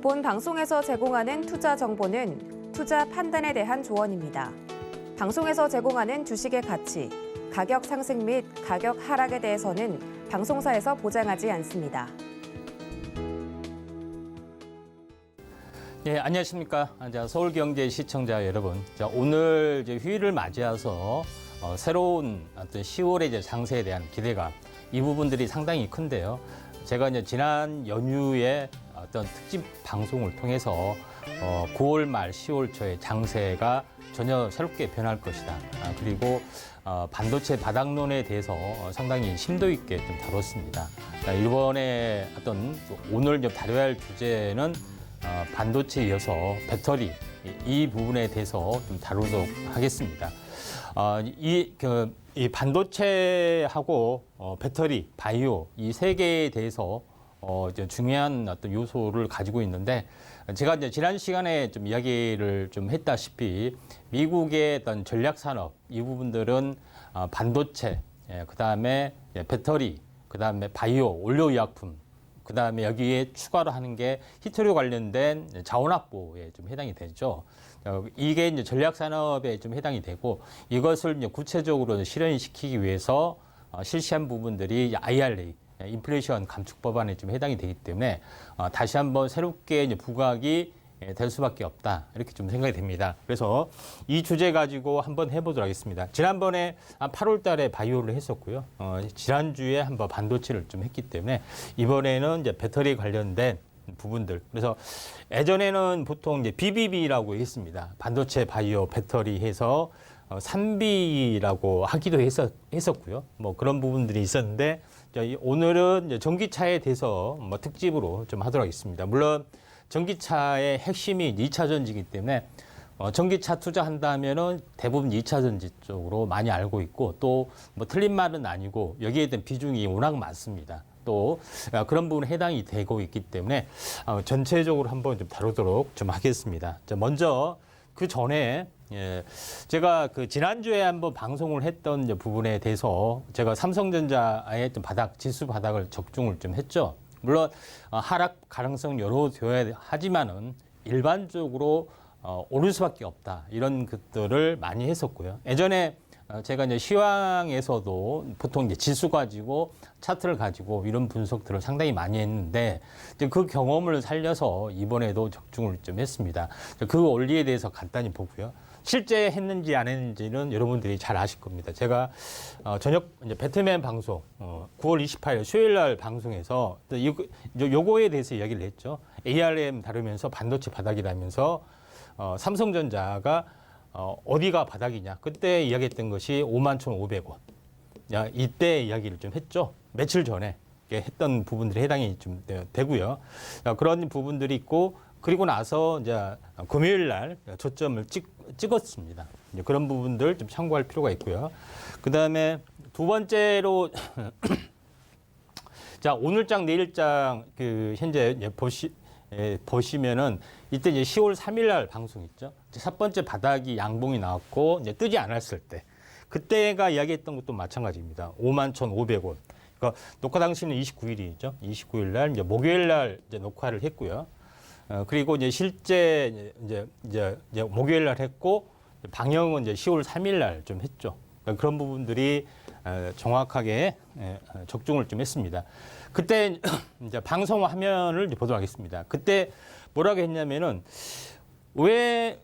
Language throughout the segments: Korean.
본 방송에서 제공하는 투자 정보는 투자 판단에 대한 조언입니다. 방송에서 제공하는 주식의 가치, 가격 상승 및 가격 하락에 대해서는 방송사에서 보장하지 않습니다. 네, 안녕하십니까. 서울경제 시청자 여러분. 오늘 이제 휴일을 맞이해서 새로운 어떤 10월의 이제 장세에 대한 기대감, 이 부분들이 상당히 큰데요. 제가 이제 지난 연휴에 어떤 특집 방송을 통해서 9월 말 10월 초에 장세가 전혀 새롭게 변할 것이다. 그리고 반도체 바닥론에 대해서 상당히 심도 있게 좀 다뤘습니다. 이번에 어떤 오늘 좀 다뤄야 할 주제는 반도체에 이어서 배터리 이 부분에 대해서 좀 다루도록 하겠습니다. 이 반도체하고 배터리, 바이오 이 세 개에 대해서 이제 중요한 어떤 요소를 가지고 있는데, 제가 이제 지난 시간에 좀 이야기를 좀 했다시피 미국의 어떤 전략 산업 이 부분들은 반도체, 그다음에 배터리, 그다음에 바이오, 원료의약품, 그다음에 여기에 추가로 하는 게 히토류 관련된 자원 확보에 좀 해당이 되죠. 이게 이제 전략 산업에 좀 해당이 되고, 이것을 이제 구체적으로 실현시키기 위해서 실시한 부분들이 IRA, 인플레이션 감축 법안에 좀 해당이 되기 때문에 다시 한번 새롭게 이제 부각이 될 수밖에 없다, 이렇게 좀 생각이 됩니다. 그래서 이 주제 가지고 한번 해보도록 하겠습니다. 지난번에 8월 달에 바이오를 했었고요. 지난주에 한번 반도체를 좀 했기 때문에 이번에는 이제 배터리 관련된 부분들. 그래서 예전에는 보통 이제 BBB라고 했습니다. 반도체, 바이오, 배터리 해서 3B라고 하기도 했었고요. 뭐 그런 부분들이 있었는데, 오늘은 이제 전기차에 대해서 뭐 특집으로 좀 하도록 하겠습니다. 물론 전기차의 핵심이 2차 전지이기 때문에 전기차 투자한다면은 대부분 2차 전지 쪽으로 많이 알고 있고, 또 뭐 틀린 말은 아니고 여기에 대한 비중이 워낙 많습니다. 또 그런 부분에 해당이 되고 있기 때문에 전체적으로 한번 좀 다루도록 좀 하겠습니다. 먼저 그 전에 제가 그 지난주에 한번 방송을 했던 이제 부분에 대해서 제가 삼성전자의 좀 지수 바닥을 적중을 좀 했죠. 물론 하락 가능성 열어둬야 하지만은 일반적으로 오를 수밖에 없다, 이런 것들을 많이 했었고요. 예전에 제가 이제 시황에서도 보통 이제 지수 가지고 차트를 가지고 이런 분석들을 상당히 많이 했는데, 이제 그 경험을 살려서 이번에도 적중을 좀 했습니다. 그 원리에 대해서 간단히 보고요. 실제 했는지 안 했는지는 여러분들이 잘 아실 겁니다. 제가 저녁 이제 배트맨 방송 9월 28일 수요일 날 방송에서 요거에 대해서 이야기를 했죠. ARM 다루면서 반도체 바닥이라면서 삼성전자가 어디가 바닥이냐, 그때 이야기했던 것이 51,500원. 이때 이야기를 좀 했죠. 며칠 전에 했던 부분들이 해당이 좀 되고요. 그런 부분들이 있고, 그리고 나서 이제 금요일 날 초점을 찍었습니다. 이제 그런 부분들 좀 참고할 필요가 있고요. 그 다음에 두 번째로 자, 오늘장 내일장 그 현재 보시면은 이때 이제 10월 3일 날 방송 있죠. 첫 번째 바닥이 양봉이 나왔고 이제 뜨지 않았을 때, 그때가 이야기했던 것도 마찬가지입니다. 51,500원. 그러니까 녹화 당시는 29일이죠. 29일 날 이제 목요일 날 이제 녹화를 했고요. 그리고 이제 실제 이제 목요일 날 했고, 방영은 이제 10월 3일 날 좀 했죠. 그러니까 그런 부분들이 정확하게 적중을 좀 했습니다. 그때 이제 방송 화면을 이제 보도록 하겠습니다. 그때 뭐라고 했냐면은, 왜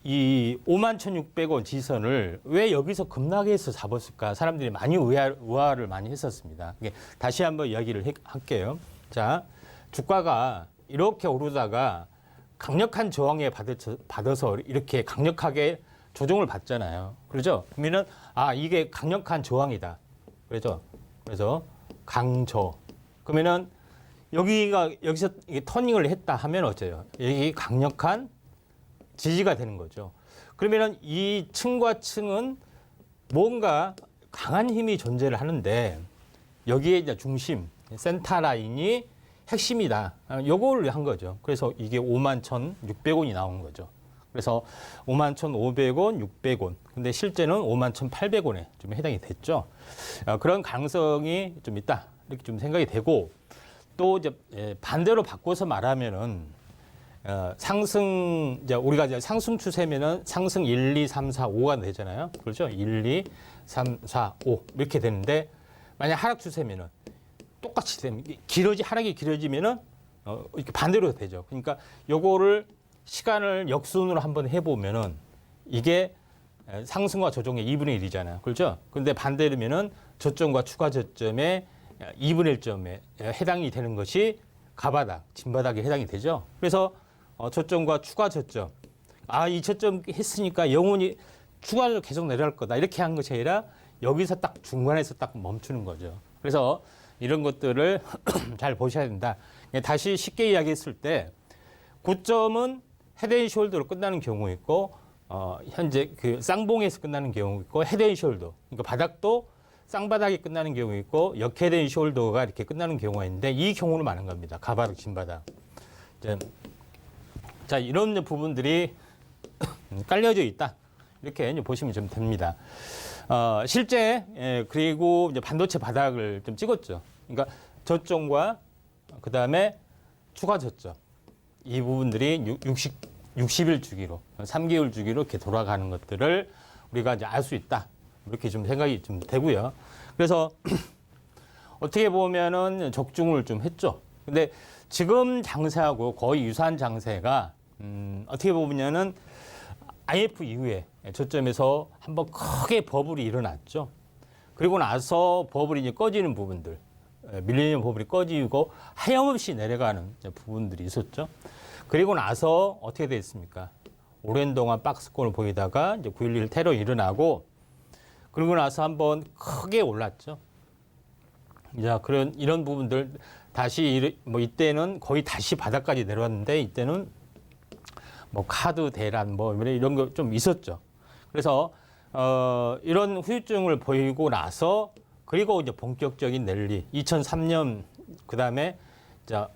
이 51,600원 지선을 왜 여기서 급락해서 잡았을까? 사람들이 많이 의아를 많이 했었습니다. 다시 한번 이야기를 할게요. 자, 주가가 이렇게 오르다가 강력한 저항에 받아서 이렇게 강력하게 조정을 받잖아요. 그렇죠? 그러면은 이게 강력한 저항이다. 그렇죠? 그래서 강저. 그러면은 여기서 이게 터닝을 했다 하면 어째요? 여기 강력한 지지가 되는 거죠. 그러면은 이 층과 층은 뭔가 강한 힘이 존재를 하는데, 여기에 이제 중심, 센터 라인이 핵심이다. 요거를 한 거죠. 그래서 이게 51,600원이 나온 거죠. 그래서 51,500원, 600원. 근데 실제는 51,800원에 좀 해당이 됐죠. 그런 가능성이 좀 있다, 이렇게 좀 생각이 되고, 또 이제 반대로 바꿔서 말하면은 상승 이제 우리가 이제 상승 추세면은 상승 1, 2, 3, 4, 5가 되잖아요. 그렇죠? 1, 2, 3, 4, 5 이렇게 되는데 만약 하락 추세면은 똑같이 되면 하락이 길어지면은 이렇게 반대로 되죠. 그러니까 요거를 시간을 역순으로 한번 해보면은 이게 상승과 조정의 2분의 1이잖아요. 그렇죠? 근데 반대로면은 저점과 추가 저점의 2분의 1점에 해당이 되는 것이 가바닥, 진바닥에 해당이 되죠. 그래서 저점과 추가 저점. 이 저점 했으니까 영원히 추가로 계속 내려갈 거다. 이렇게 한 것이 아니라 여기서 딱 중간에서 딱 멈추는 거죠. 그래서 이런 것들을 잘 보셔야 된다. 다시 쉽게 이야기했을 때 고점은 헤드앤숄더로 끝나는 경우 있고 현재 그 쌍봉에서 끝나는 경우 있고 헤드앤숄더. 그러니까 바닥도 쌍바닥이 끝나는 경우 있고 역헤드앤숄더가 이렇게 끝나는 경우가 있는데 이 경우를 말하는 겁니다. 가바닥, 진바닥. 자, 이런 부분들이 깔려져 있다. 이렇게 이제 보시면 좀 됩니다. 실제 그리고 이제 반도체 바닥을 좀 찍었죠. 그러니까 저점과 그 다음에 추가 저점 이 부분들이 60일 주기로 3개월 주기로 이렇게 돌아가는 것들을 우리가 이제 알 수 있다. 이렇게 좀 생각이 좀 되고요. 그래서 어떻게 보면은 적중을 좀 했죠. 근데 지금 장세하고 거의 유사한 장세가 어떻게 보면은 IF 이후에 저점에서 한번 크게 버블이 일어났죠. 그리고 나서 버블이 이제 꺼지는 부분들, 밀레니엄 버블이 꺼지고 하염없이 내려가는 부분들이 있었죠. 그리고 나서 어떻게 됐습니까? 오랜 동안 박스권을 보이다가 이제 9.11 테러 일어나고 그러고 나서 한번 크게 올랐죠. 자, 이런 부분들 다시 뭐 이때는 거의 다시 바닥까지 내려왔는데 이때는 뭐 카드 대란 뭐 이런 거 좀 있었죠. 그래서 이런 후유증을 보이고 나서 그리고 이제 본격적인 랠리 2003년 그다음에 자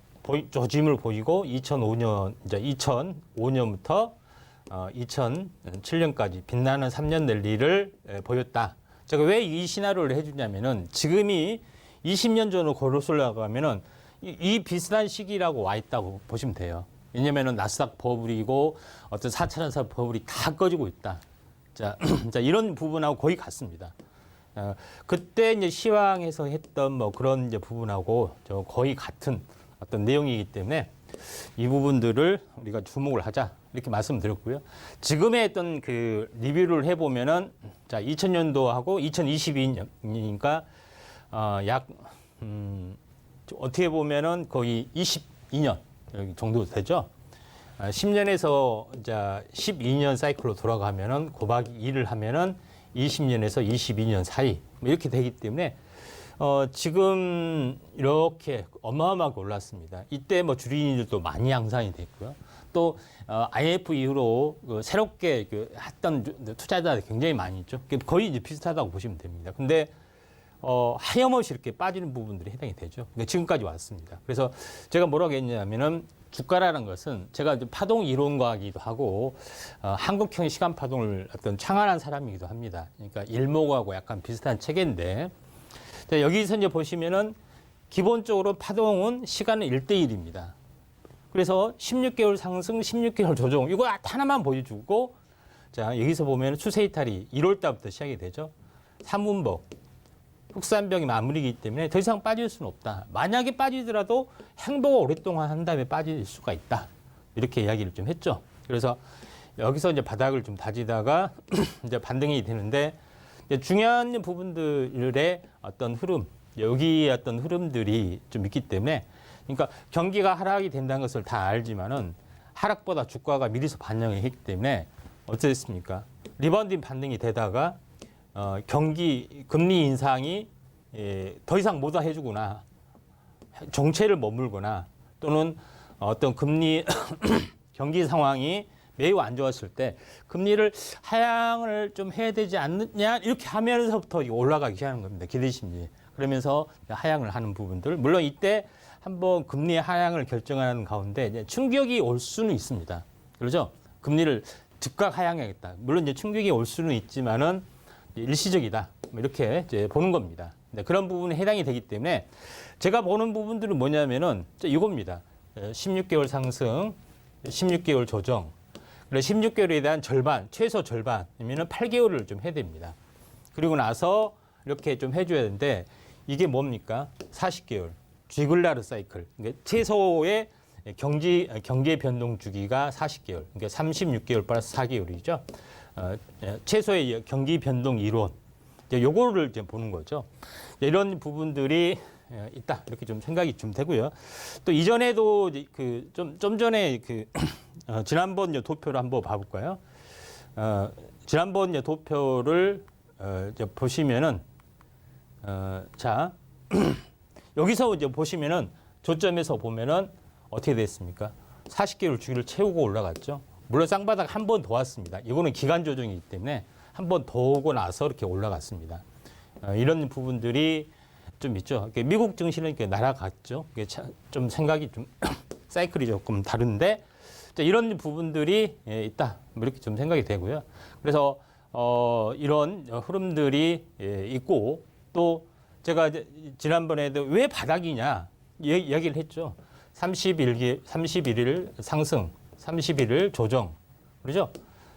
조짐을 보이고 2005년 이제 2005년부터 2007년까지 빛나는 3년 랠리를 보였다. 제가 왜 이 시나리오를 해주냐면은 지금이 20년 전으로 걸어서 올라가면은 이 비슷한 시기라고 와 있다고 보시면 돼요. 왜냐면은 나스닥 버블이고 어떤 4차전사 버블이 다 꺼지고 있다. 자, 이런 부분하고 거의 같습니다. 그때 이제 시황에서 했던 뭐 그런 이제 부분하고 거의 같은 어떤 내용이기 때문에 이 부분들을 우리가 주목을 하자 이렇게 말씀드렸고요. 지금의 어떤 그 리뷰를 해보면은 자 2000년도하고 2022년이니까 약 어떻게 보면은 거의 22년 정도 되죠. 10년에서 이제 12년 사이클로 돌아가면은 곱하기 2를 하면은 20년에서 22년 사이 뭐 이렇게 되기 때문에 지금 이렇게 어마어마하게 올랐습니다. 이때 뭐 주린이들도 많이 양산이 됐고요. 또 IMF 이후로 새롭게 했던 투자자들이 굉장히 많이 있죠. 거의 이제 비슷하다고 보시면 됩니다. 근데 하염없이 이렇게 빠지는 부분들이 해당이 되죠. 그러니까 지금까지 왔습니다. 그래서 제가 뭐라고 했냐면은 주가라는 것은 제가 파동 이론가이기도 하고 한국형 시간 파동을 어떤 창안한 사람이기도 합니다. 그러니까 일목하고 약간 비슷한 체계인데 자, 여기서 이제 보시면은 기본적으로 파동은 시간은 1대1입니다. 그래서 16개월 상승, 16개월 조정 이거 하나만 보여주고 자 여기서 보면 추세 이탈이 1월 달부터 시작이 되죠. 3분법 흑산병이 마무리이기 때문에 더 이상 빠질 수는 없다. 만약에 빠지더라도 행보가 오랫동안 한 다음에 빠질 수가 있다. 이렇게 이야기를 좀 했죠. 그래서 여기서 이제 바닥을 좀 다지다가 이제 반등이 되는데 이제 중요한 부분들의 어떤 흐름, 여기 어떤 흐름들이 좀 있기 때문에 그러니까 경기가 하락이 된다는 것을 다 알지만은 하락보다 주가가 미리서 반영이 했기 때문에 어쨌습니까? 리바운딩 반등이 되다가 경기 금리 인상이 더 이상 못 해주거나 정체를 머물거나 또는 어떤 금리 경기 상황이 매우 안 좋았을 때 금리를 하향을 좀 해야 되지 않느냐 이렇게 하면서부터 올라가기 시작하는 겁니다. 기대심리. 그러면서 하향을 하는 부분들 물론 이때 한번 금리 하향을 결정하는 가운데 이제 충격이 올 수는 있습니다. 그렇죠? 금리를 즉각 하향하겠다. 물론 이제 충격이 올 수는 있지만은 일시적이다. 이렇게 이제 보는 겁니다. 그런 부분에 해당이 되기 때문에 제가 보는 부분들은 뭐냐면은 이겁니다. 16개월 상승, 16개월 조정. 그래 16개월에 대한 절반, 최소 절반이면은 8개월을 좀 해야 됩니다. 그리고 나서 이렇게 좀 해줘야 되는데 이게 뭡니까? 40개월. 쥐글라르 사이클. 그러니까 최소의 경제 변동 주기가 40개월. 그러니까 36개월 플러스 4개월이죠. 최소의 경기 변동 이론. 요거를 이제 보는 거죠. 이런 부분들이 있다. 이렇게 좀 생각이 좀 되고요. 또 이전에도 좀 전에 지난번 도표를 한번 봐볼까요? 지난번 도표를 이제 보시면은 자 여기서 이제 보시면은 조점에서 보면은 어떻게 됐습니까? 40개월 주기를 채우고 올라갔죠. 물론 쌍바닥 한 번 더 왔습니다. 이거는 기간 조정이기 때문에 한 번 더 오고 나서 이렇게 올라갔습니다. 이런 부분들이 좀 있죠. 미국 증시는 이렇게 날아갔죠. 좀 생각이 좀 사이클이 조금 다른데 이런 부분들이 있다. 이렇게 좀 생각이 되고요. 그래서 이런 흐름들이 있고 또 제가 지난번에도 왜 바닥이냐 이야기를 했죠. 31일 상승, 31일 조정. 그러죠?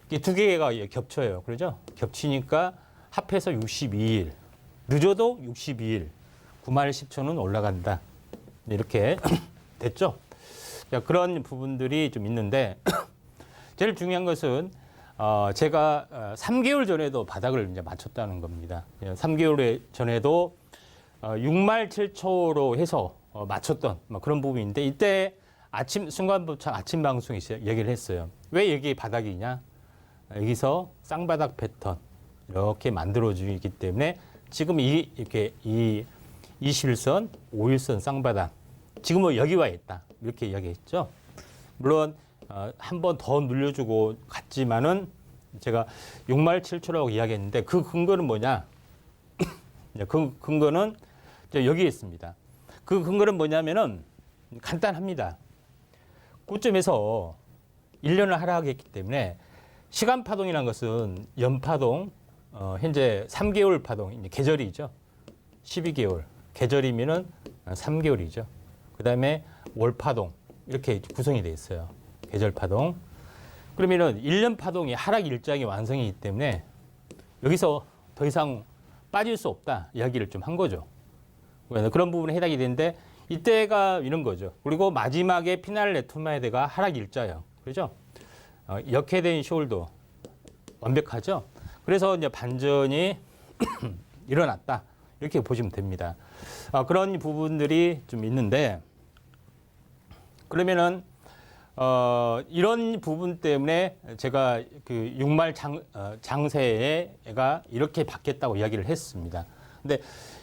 이게 두 개가 겹쳐요. 그러죠? 겹치니까 합해서 62일. 늦어도 62일. 9만 10초는 올라간다. 이렇게 됐죠? 자, 그런 부분들이 좀 있는데 제일 중요한 것은 제가 3개월 전에도 바닥을 이제 맞췄다는 겁니다. 3개월 전에도 6만 7초로 해서 맞췄던 그런 부분인데 이때 순간부터 아침 방송에서 얘기를 했어요. 왜 여기 바닥이냐? 여기서 쌍바닥 패턴 이렇게 만들어주기 때문에 지금 이렇게 이 21선, 5일선 쌍바닥 지금은 여기 와 있다. 이렇게 이야기했죠. 물론 한 번 더 눌려주고 갔지만은 제가 6만 7초라고 이야기했는데 그 근거는 뭐냐? 그 근거는 여기에 있습니다. 그 근거는 뭐냐면은 간단합니다. 고점에서 1년을 하락했기 때문에 시간 파동이라는 것은 연 파동, 현재 3개월 파동, 이제 계절이죠. 12개월. 계절이면은 3개월이죠. 그 다음에 월 파동. 이렇게 구성이 되어 있어요. 계절 파동. 그러면은 1년 파동이 하락 일정이 완성이기 때문에 여기서 더 이상 빠질 수 없다. 이야기를 좀 한 거죠. 그런 부분에 해당이 되는데 이때가 이런 거죠. 그리고 마지막에 피날레 투마헤드가 하락 일자예요. 그렇죠? 역회된 숄더 완벽하죠. 그래서 이제 반전이 일어났다. 이렇게 보시면 됩니다. 그런 부분들이 좀 있는데 그러면은 이런 부분 때문에 제가 그 6말 장세가 이렇게 바뀌었다고 이야기를 했습니다. 근데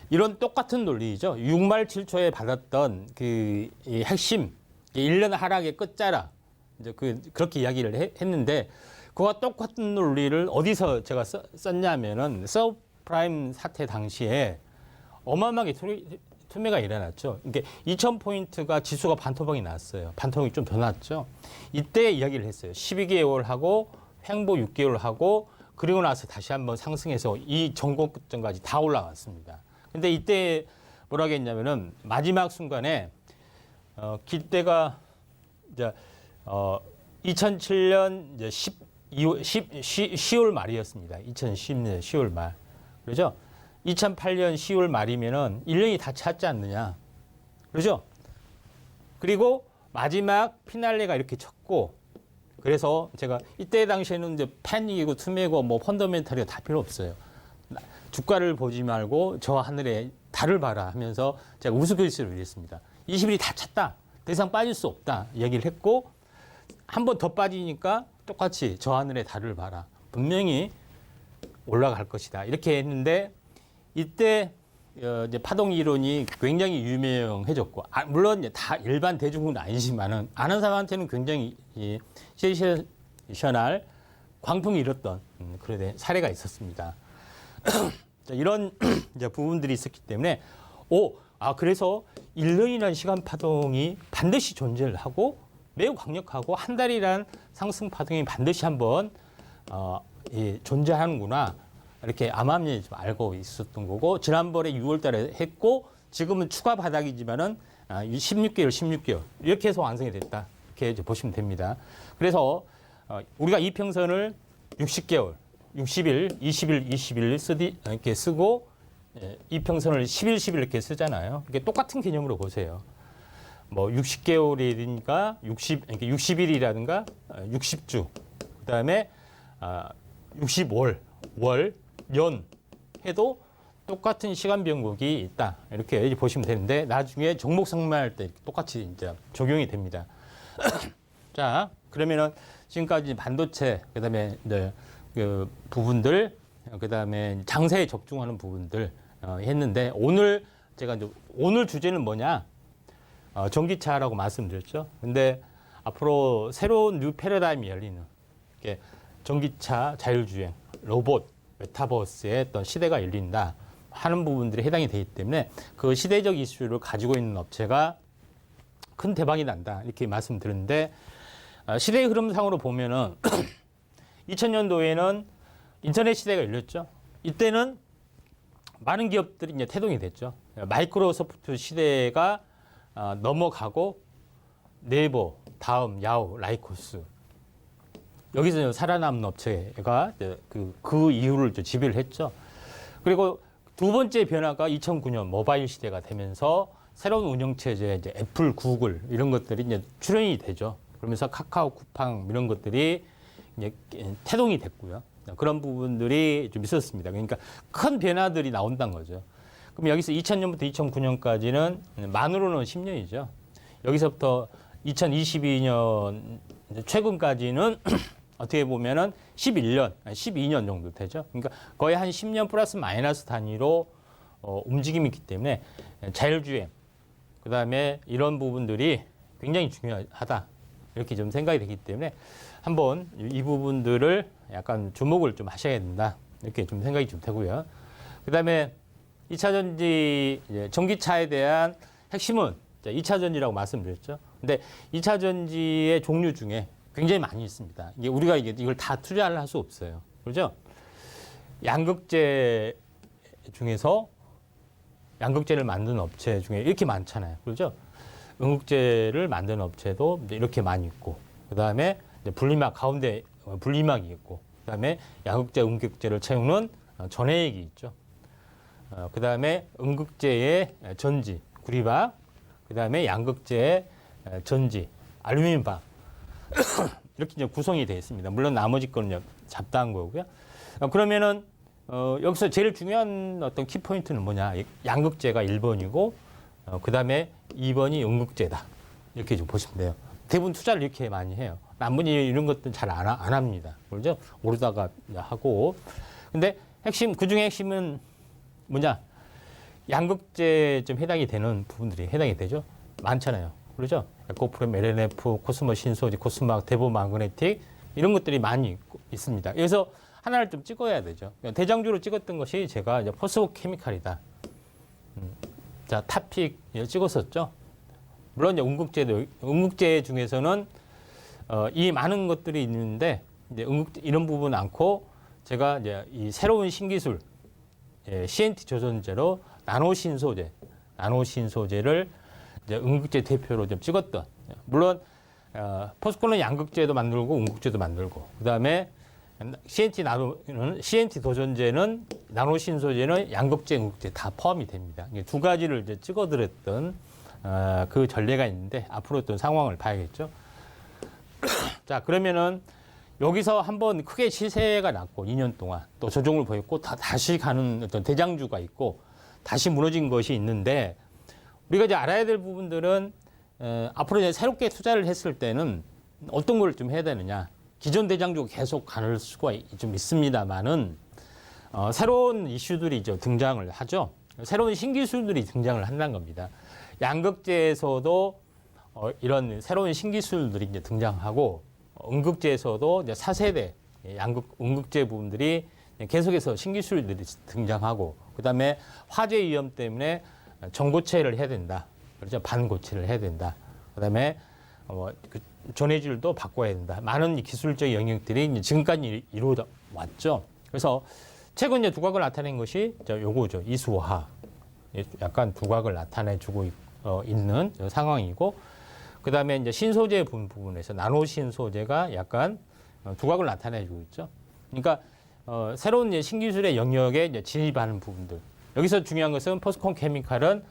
이런 똑같은 논리죠. 6말 7초에 받았던 이 핵심 1년 하락의 끝자락 이제 그렇게 이야기를 했는데 그와 똑같은 논리를 어디서 제가 썼냐면은 서브프라임 사태 당시에 어마어마하게 투매가 일어났죠. 이게 2,000포인트가 지수가 반토막이 났어요. 반토막이 좀 더 났죠. 이때 이야기를 했어요. 12개월 하고 횡보 6개월 하고 그리고 나서 다시 한번 상승해서 이 전고점까지 다 올라왔습니다. 근데 이때 뭐라고 했냐면은 마지막 순간에 길대가 이제 2007년 이제 10월 말이었습니다. 2010년 10월 말. 그렇죠? 2008년 10월 말이면은 1년이 다 찼지 않느냐. 그렇죠? 그리고 마지막 피날레가 이렇게 쳤고 그래서 제가 이때 당시에는 이제 패닉이고 투매고 뭐 펀더멘탈이고 다 필요 없어요. 주가를 보지 말고 저 하늘에 달을 봐라 하면서 제가 우스갯소리를 올렸습니다. 20일이 다 찼다. 더 이상 빠질 수 없다. 이야기를 했고 한 번 더 빠지니까 똑같이 저 하늘에 달을 봐라. 분명히 올라갈 것이다. 이렇게 했는데 이때 이제 파동 이론이 굉장히 유명해졌고 물론 다 일반 대중은 아니지만은 아는 사람한테는 굉장히 센세이셔널 광풍이 일었던 그런 사례가 있었습니다. 이런 이제 부분들이 있었기 때문에 그래서 1년이라는 시간 파동이 반드시 존재를 하고 매우 강력하고 한 달이라는 상승 파동이 반드시 한번 존재하는구나 이렇게 암암리 좀 알고 있었던 거고 지난번에 6월 달에 했고 지금은 추가 바닥이지만은 16개월 이렇게 해서 완성이 됐다. 이렇게 이제 보시면 됩니다. 그래서 우리가 이평선을 60개월, 60일, 20일, 20일 이렇게 쓰고 이평선을 10일, 10일 이렇게 쓰잖아요. 이게 똑같은 개념으로 보세요. 뭐 60개월이니까 60일이라든가 60주, 그다음에 60월, 월, 연 해도 똑같은 시간 변곡이 있다. 이렇게 보시면 되는데 나중에 종목 상말할 때 똑같이 이제 적용이 됩니다. 자, 그러면은 지금까지 반도체, 그다음에 이제 그 부분들, 그다음에 장세에 적중하는 부분들 했는데 오늘 제가 이제 오늘 주제는 뭐냐? 전기차라고 말씀드렸죠. 근데 앞으로 새로운 뉴 패러다임이 열리는 전기차, 자율주행, 로봇, 메타버스의 어떤 시대가 열린다 하는 부분들이 해당이 되기 때문에 그 시대적 이슈를 가지고 있는 업체가 큰 대박이 난다 이렇게 말씀드렸는데 시대의 흐름상으로 보면은 2000년도에는 인터넷 시대가 열렸죠. 이때는 많은 기업들이 이제 태동이 됐죠. 마이크로소프트 시대가 넘어가고 네이버, 다음, 야후, 라이코스 여기서 살아남은 업체가 그 이유를 지배를 했죠. 그리고 두 번째 변화가 2009년 모바일 시대가 되면서 새로운 운영체제, 이제 애플, 구글 이런 것들이 이제 출현이 되죠. 그러면서 카카오, 쿠팡 이런 것들이 이제 태동이 됐고요. 그런 부분들이 좀 있었습니다. 그러니까 큰 변화들이 나온다는 거죠. 그럼 여기서 2000년부터 2009년까지는 만으로는 10년이죠. 여기서부터 2022년 최근까지는 어떻게 보면은 12년 정도 되죠. 그러니까 거의 한 10년 플러스 마이너스 단위로 움직임이 있기 때문에 자율주행, 그 다음에 이런 부분들이 굉장히 중요하다. 이렇게 좀 생각이 되기 때문에 한번 이 부분들을 약간 주목을 좀 하셔야 된다. 이렇게 좀 생각이 좀 되고요. 그 다음에 2차 전지, 전기차에 대한 핵심은 2차 전지라고 말씀드렸죠. 근데 2차 전지의 종류 중에 굉장히 많이 있습니다. 이게 우리가 이걸 다 투자를 할 수 없어요. 그렇죠? 양극재 중에서 양극재를 만드는 업체 중에 이렇게 많잖아요. 그렇죠? 음극재를 만드는 업체도 이렇게 많이 있고, 그 다음에 분리막, 가운데 분리막이 있고, 그 다음에 양극재, 음극재를 채우는 전해액이 있죠. 그 다음에 음극재의 전지, 구리박, 그 다음에 양극재의 전지, 알루미늄박. 이렇게 이제 구성이 되어 있습니다. 물론 나머지 거는 잡다한 거고요. 그러면은, 여기서 제일 중요한 어떤 키포인트는 뭐냐. 양극재가 1번이고, 그 다음에 2번이 음극재다. 이렇게 좀 보시면 돼요. 대부분 투자를 이렇게 많이 해요. 나머지 이런 것들은 잘 안 합니다. 그렇죠? 오르다가 하고. 근데 그 중에 핵심은 뭐냐. 양극재 좀 해당이 되는 부분들이 해당이 되죠. 많잖아요. 그렇죠? 에코프렘, LNF, 코스모 신소지, 코스막, 대보 마그네틱 이런 것들이 많이 있습니다. 그래서 하나를 좀 찍어야 되죠. 대장주로 찍었던 것이 제가 이제 포스코 케미칼이다. 자, 타픽 찍었었죠. 물론 이제 음극재 중에서는 이 많은 것들이 있는데 이제 이런 부분 않고 제가 이제 이 새로운 신기술 CNT 조선제로 나노신소재를 이제 음극재 대표로 좀 찍었던. 물론 포스코는 양극재도 만들고 음극재도 만들고, 그 다음에 CNT 도전제는 나노신소재는 양극재, 음극재 다 포함이 됩니다. 두 가지를 이제 찍어드렸던 그 전례가 있는데 앞으로 또 상황을 봐야겠죠. 자, 그러면은 여기서 한번 크게 시세가 났고 2년 동안 또 조정을 보였고 다시 가는 어떤 대장주가 있고 다시 무너진 것이 있는데 우리가 이제 알아야 될 부분들은 앞으로 이제 새롭게 투자를 했을 때는 어떤 걸 좀 해야 되느냐. 기존 대장주가 계속 가는 수가 좀 있습니다만은 새로운 이슈들이 이제 등장을 하죠. 새로운 신기술들이 등장을 한다는 겁니다. 양극재에서도 이런 새로운 신기술들이 이제 등장하고 음극재에서도 이제 4세대 음극재 부분들이 계속해서 신기술들이 등장하고 그다음에 화재 위험 때문에 전고체를 해야 된다. 그렇죠? 반고체를 해야 된다. 그다음에 전해질도 바꿔야 된다. 많은 기술적 영역들이 지금까지 이루어져 왔죠. 그래서 최근 이제 두각을 나타낸 것이 요거죠. 이수화. 약간 두각을 나타내주고 있는 상황이고, 그 다음에 이제 신소재 부분에서 나노 신소재가 약간 두각을 나타내주고 있죠. 그러니까 새로운 이제 신기술의 영역에 이제 진입하는 부분들. 여기서 중요한 것은 포스콘 케미칼은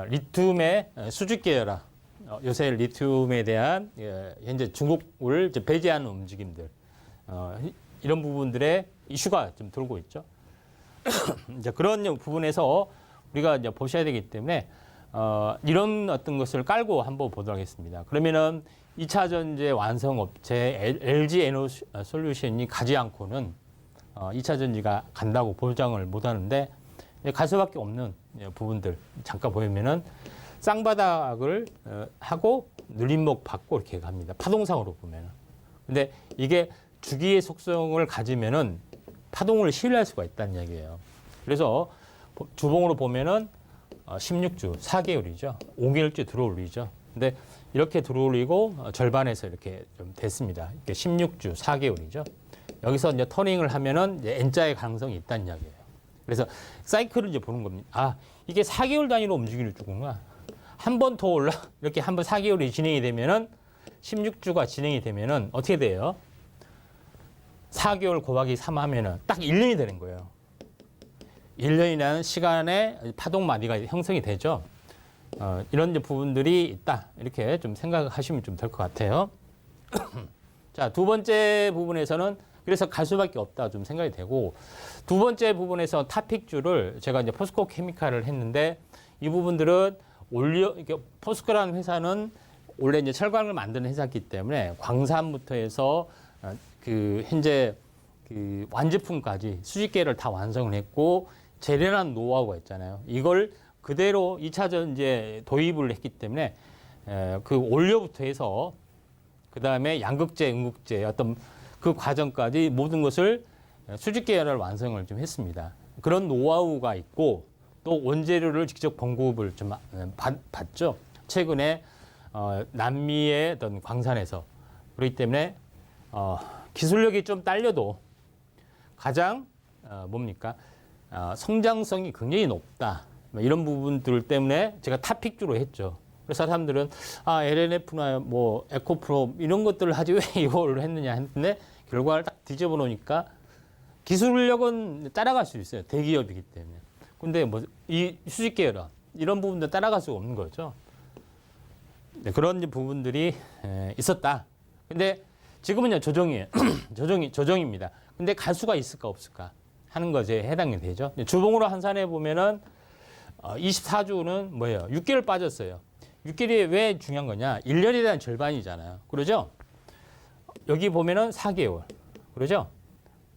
리튬의 수직 계열화, 요새 리튬에 대한 현재 중국을 이제 배제하는 움직임들, 이런 부분들의 이슈가 좀 돌고 있죠. 이제 그런 부분에서 우리가 이제 보셔야 되기 때문에 이런 어떤 것을 깔고 한번 보도록 하겠습니다. 그러면은 2차 전지 완성 업체 LG 에너솔루션이 가지 않고는 2차 전지가 간다고 보장을 못 하는데 갈 수밖에 없는 부분들 잠깐 보면은 쌍바닥을 하고 눌림목 받고 이렇게 갑니다. 파동상으로 보면은. 근데 이게 주기의 속성을 가지면은 파동을 신뢰할 수가 있다는 얘기예요. 그래서 주봉으로 보면은 16주 4개월이죠. 5개월째 들어올리죠. 근데 이렇게 들어올리고 절반에서 이렇게 좀 됐습니다. 이렇게 16주 4개월이죠. 여기서 이제 터닝을 하면은 이제 N자의 가능성이 있다는 이야기예요. 그래서 사이클을 이제 보는 겁니다. 아, 이게 4개월 단위로 움직이는 주구나. 한 번 더 올라 이렇게 한 번 4개월이 진행이 되면은 16주가 진행이 되면은 어떻게 돼요? 4개월 곱하기 3 하면은 딱 1년이 되는 거예요. 1년이라는 시간에 파동 마디가 형성이 되죠. 이런 이제 부분들이 있다. 이렇게 좀 생각하시면 좀 될 것 같아요. 자, 두 번째 부분에서는 그래서 갈 수밖에 없다 좀 생각이 되고, 두 번째 부분에서 타픽주를 제가 이제 포스코 케미칼을 했는데, 이 부분들은 이게 포스코라는 회사는 원래 이제 철강을 만드는 회사이기 때문에 광산부터 해서 그 현재 그 완제품까지 수직계를 다 완성을 했고 재련한 노하우가 있잖아요. 이걸 그대로 2차 전지에 도입을 했기 때문에 그 원료부터 해서 그 다음에 양극재, 음극재 어떤 그 과정까지 모든 것을 수직 계열을 완성을 좀 했습니다. 그런 노하우가 있고 또 원재료를 직접 공급을 좀 받죠. 최근에 남미의 어떤 광산에서. 그렇기 때문에 기술력이 좀 딸려도 가장 뭡니까? 성장성이 굉장히 높다. 이런 부분들 때문에 제가 탑픽주로 했죠. 그래서 사람들은 LNF나 뭐 에코프로 이런 것들을 하지 왜 이걸 했느냐 했는데 결과를 딱 뒤집어 놓으니까 기술력은 따라갈 수 있어요. 대기업이기 때문에. 근데 뭐 이 수직 계열화 이런 부분도 따라갈 수가 없는 거죠. 네, 그런 부분들이 있었다. 근데 지금은요 조정이에요. 조정입니다. 근데 갈 수가 있을까 없을까 하는 것에 해당이 되죠. 주봉으로 환산해 보면은 24주는 뭐예요? 6개월 빠졌어요. 6개월이 왜 중요한 거냐? 1년에 대한 절반이잖아요. 그러죠? 여기 보면은 4개월. 그러죠?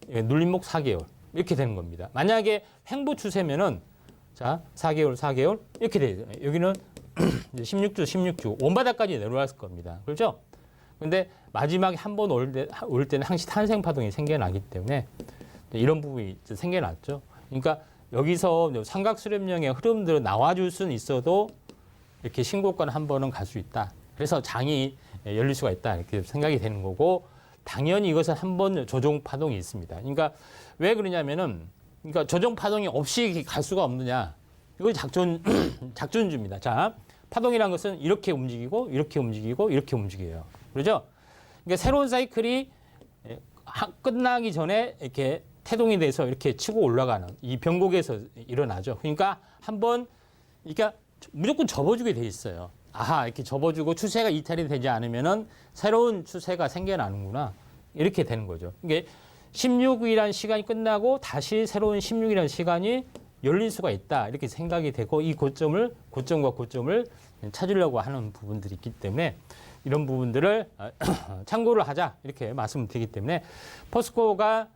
눌림목 4개월. 이렇게 되는 겁니다. 만약에 횡보 추세면은 자, 4개월 이렇게 돼요. 여기는 16주 원바닥까지 내려왔을 겁니다. 그렇죠? 근데 마지막에 한 번 올 때는 항시 탄생 파동이 생겨나기 때문에 이런 부분이 생겨났죠. 그러니까 여기서 삼각 수렴령의 흐름들은 나와줄 수는 있어도 이렇게 신고가 한 번은 갈 수 있다. 그래서 장이 열릴 수가 있다. 이렇게 생각이 되는 거고, 당연히 이것은 한 번 조정 파동이 있습니다. 그러니까 왜 그러냐면은, 그러니까 조정 파동이 없이 갈 수가 없느냐. 이거 작전주입니다. 자, 파동이라는 것은 이렇게 움직이고, 이렇게 움직이고, 이렇게 움직여요. 그렇죠? 그러니까 새로운 사이클이 끝나기 전에 이렇게 태동이 돼서 이렇게 치고 올라가는 이 변곡에서 일어나죠. 그러니까 한번 그러니까 무조건 접어주게 돼 있어요. 아하, 이렇게 접어주고 추세가 이탈이 되지 않으면은 새로운 추세가 생겨나는구나. 이렇게 되는 거죠. 이게 16일이라는 시간이 끝나고 다시 새로운 16일이라는 시간이 열릴 수가 있다. 이렇게 생각이 되고 이 고점과 고점을 찾으려고 하는 부분들이 있기 때문에 이런 부분들을 참고를 하자. 이렇게 말씀을 드리기 때문에 포스코가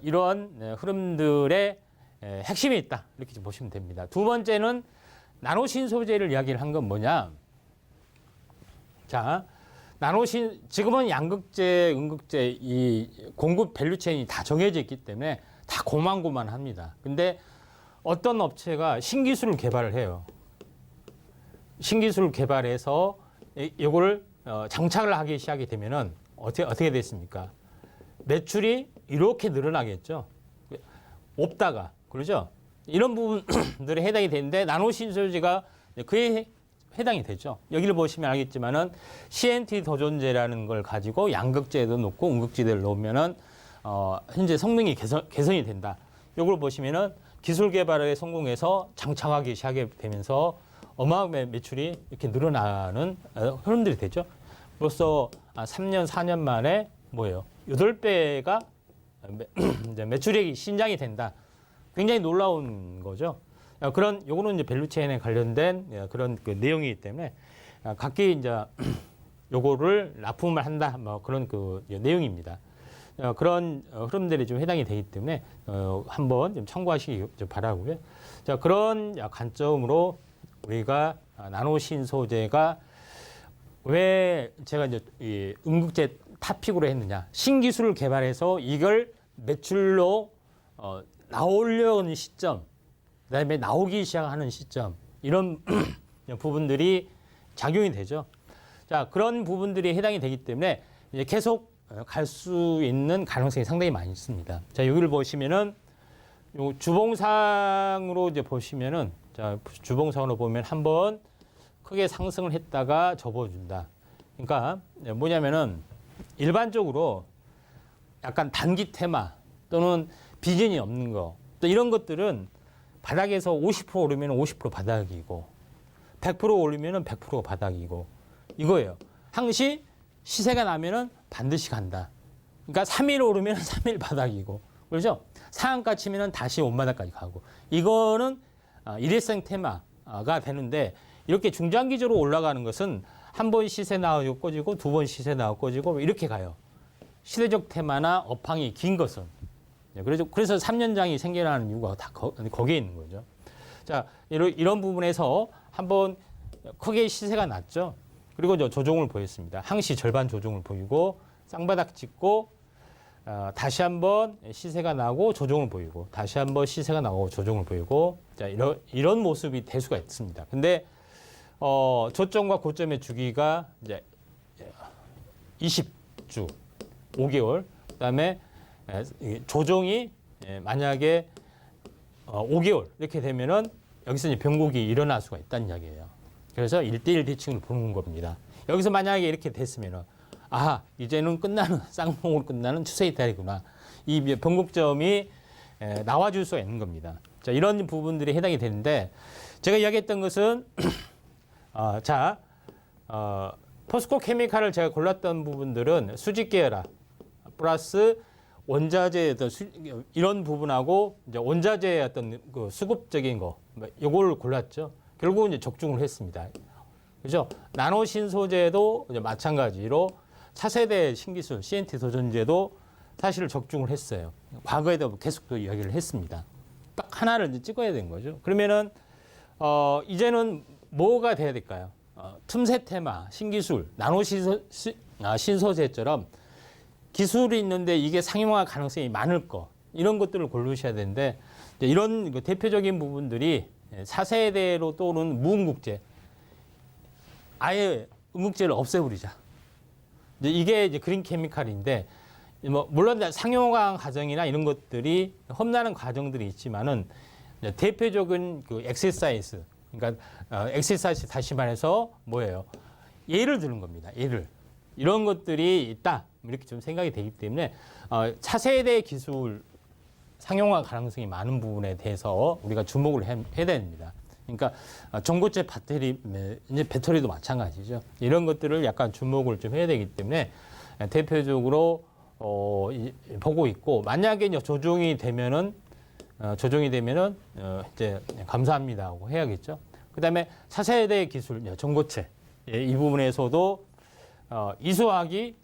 이러한 흐름들의 핵심이 있다. 이렇게 좀 보시면 됩니다. 두 번째는 나노신 소재를 이야기를 한 건 뭐냐. 자, 지금은 양극재, 음극재 이 공급 밸류체인이 다 정해져 있기 때문에 다 고만고만합니다. 근데 어떤 업체가 신기술을 개발을 해요. 신기술을 개발해서 이거를 장착을 하기 시작이 되면은 어떻게 됐습니까? 매출이 이렇게 늘어나겠죠. 없다가 그러죠. 이런 부분들이 해당이 되는데 나노신소재가 그에 해당이 되죠. 여기를 보시면 알겠지만은 CNT 도전제라는 걸 가지고 양극재도 넣고 음극재를 넣으면은 현재 성능이 개선이 된다. 이걸 보시면은 기술 개발에 성공해서 장착하기 시작하게 되면서 어마어마한 매출이 이렇게 늘어나는 흐름들이 되죠. 벌써 3년, 4년 만에 뭐예요? 8배가 매출액이 신장이 된다. 굉장히 놀라운 거죠. 요거는 이제 밸류체인에 관련된 그런 그 내용이기 때문에 각기 이제 요거를 납품을 한다. 뭐 그런 그 내용입니다. 그런 흐름들이 좀 해당이 되기 때문에 한번 좀 참고하시기 바라고요. 자, 그런 관점으로 우리가 나노신소재가 왜 제가 이제 이 음극재 탑픽으로 했느냐. 신기술을 개발해서 이걸 매출로 나오려는 시점, 그다음에 나오기 시작하는 시점, 이런 부분들이 작용이 되죠. 자, 그런 부분들이 해당이 되기 때문에 이제 계속 갈 수 있는 가능성이 상당히 많이 있습니다. 자, 여기를 보시면은 요 주봉상으로 이제 보시면은 자, 주봉상으로 보면 한번 크게 상승을 했다가 접어준다. 그러니까 뭐냐면은 일반적으로 약간 단기 테마 또는 비전이 없는 거, 또 이런 것들은 바닥에서 50% 오르면 50% 바닥이고 100% 오르면 100% 바닥이고 이거예요. 항시 시세가 나면은 반드시 간다. 그러니까 3일 오르면 3일 바닥이고 그렇죠? 상한가 치면은 다시 원바닥까지 가고 이거는 일회성 테마가 되는데 이렇게 중장기적으로 올라가는 것은 한 번 시세 나오고 꺼지고 두 번 시세 나오고 꺼지고 이렇게 가요. 시대적 테마나 업황이 긴 것은. 그래서 3년장이 생겨나는 이유가 다 거기에 있는 거죠. 자, 이런 부분에서 한번 크게 시세가 났죠. 그리고 조정을 보였습니다. 항시 절반 조정을 보이고 쌍바닥 찍고 다시 한번 시세가 나고 조정을 보이고 다시 한번 시세가 나고 조정을 보이고 자, 이런 모습이 될 수가 있습니다. 근데 저점과 고점의 주기가 이제 20주, 5개월, 그다음에 조정이 만약에 5개월 이렇게 되면은 여기서 이제 변곡이 일어날 수가 있다는 이야기예요. 그래서 1대1 대칭을 보는 겁니다. 여기서 만약에 이렇게 됐으면은 이제는 끝나는 쌍봉으로 끝나는 추세 이탈이구나. 이 변곡점이 나와줄 수가 있는 겁니다. 자, 이런 부분들이 해당이 되는데 제가 이야기했던 것은 포스코 케미칼을 제가 골랐던 부분들은 수직 계열화 플러스 원자재 이런 부분하고 이제 원자재의 어떤 그 수급적인 거 이걸 골랐죠. 결국은 이제 적중을 했습니다. 그죠? 나노 신소재도 이제 마찬가지로 차세대 신기술 CNT 도전제도 사실 적중을 했어요. 과거에도 계속 또 이야기를 했습니다. 딱 하나를 이제 찍어야 되는 거죠. 그러면은 이제는 뭐가 돼야 될까요? 틈새 테마, 신기술, 나노 신소재처럼 기술이 있는데 이게 상용화 가능성이 많을 거 이런 것들을 고르셔야 되는데 이런 대표적인 부분들이 4세대로 떠오르는 무음극재 아예 음극재를 없애버리자. 이게 이제 그린 케미칼인데 물론 상용화 과정이나 이런 것들이 험난한 과정들이 있지만은 대표적인 그 엑서사이즈 그러니까 엑서사이즈 다시 말해서 뭐예요? 예를 드는 겁니다. 예를 이런 것들이 있다 이렇게 좀 생각이 되기 때문에 차세대 기술 상용화 가능성이 많은 부분에 대해서 우리가 주목을 해야 됩니다. 그러니까 전고체 배터리도 마찬가지죠. 이런 것들을 약간 주목을 좀 해야 되기 때문에 대표적으로 보고 있고 만약에 조정이 되면은 이제 감사합니다 하고 해야겠죠. 그다음에 차세대 기술 전고체 이 부분에서도 이수화학이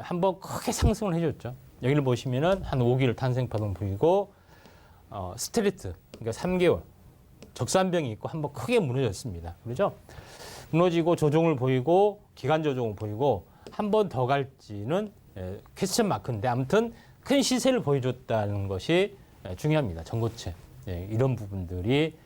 한번 크게 상승을 해줬죠. 여기를 보시면은 한 5개월 탄생 파동 보이고 스트리트 그러니까 3개월 적산병이 있고 한번 크게 무너졌습니다. 그렇죠? 무너지고 조정을 보이고 기간 조정을 보이고 한 번 더 갈지는 퀘스천 마크인데 아무튼 큰 시세를 보여줬다는 것이 중요합니다. 전고체 이런 부분들이